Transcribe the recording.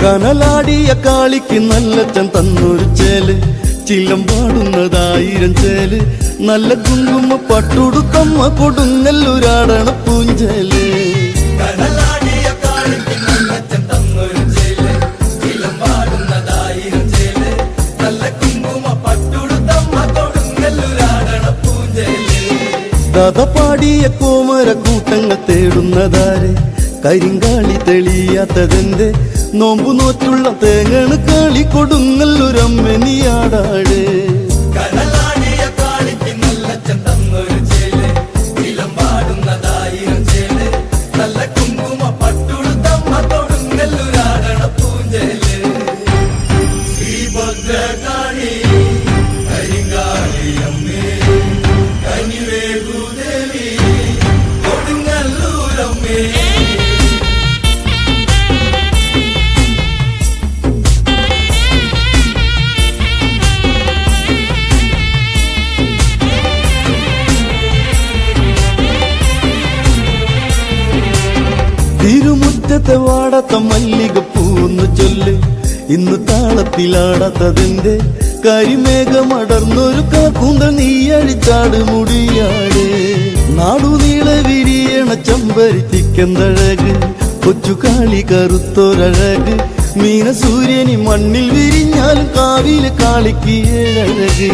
കനലാടിയ കാളിക്ക് നല്ലച്ചൻ തന്നൊരു ചേല്, ചിലം പാടുന്നതായിരം ചേല്, നല്ല കുങ്കുമ പട്ടുടുത്തമ്മ കൊടുങ്ങല്ലൂരാടണ പൂഞ്ചേല്. ദാദ പാടിയ കോമര കൂട്ടങ്ങൾ തേടുന്നതാരെ, കരിങ്കാളി തെളിയാത്തതെന്റെ, നോമ്പു നോറ്റുള്ള തേങ്ങണ് കാളി കൊടുങ്ങല്ലൂരമ്മ നീയാടാട്. തിരുമുറ്റത്തെ വാടാത്ത മല്ലികപ്പൂന്ന് ചൊല്ല്, ഇന്ന് താളത്തിലാടാത്തതിന്റെ, കരിമേഘമടർന്നൊരു കാക്കൂന്തൽ നീ അഴിച്ചാട് മുടിയാട്. നാടുനീളെ വിരിയണ ചെമ്പരിത്തിക്കെന്തഴക്, കൊച്ചുകാളി കറുത്തൊരഴക്, മീനസൂര്യനി മണ്ണിൽ വിരിഞ്ഞാലും കാവിലെ കാളിക്ക് ഏഴഴക്.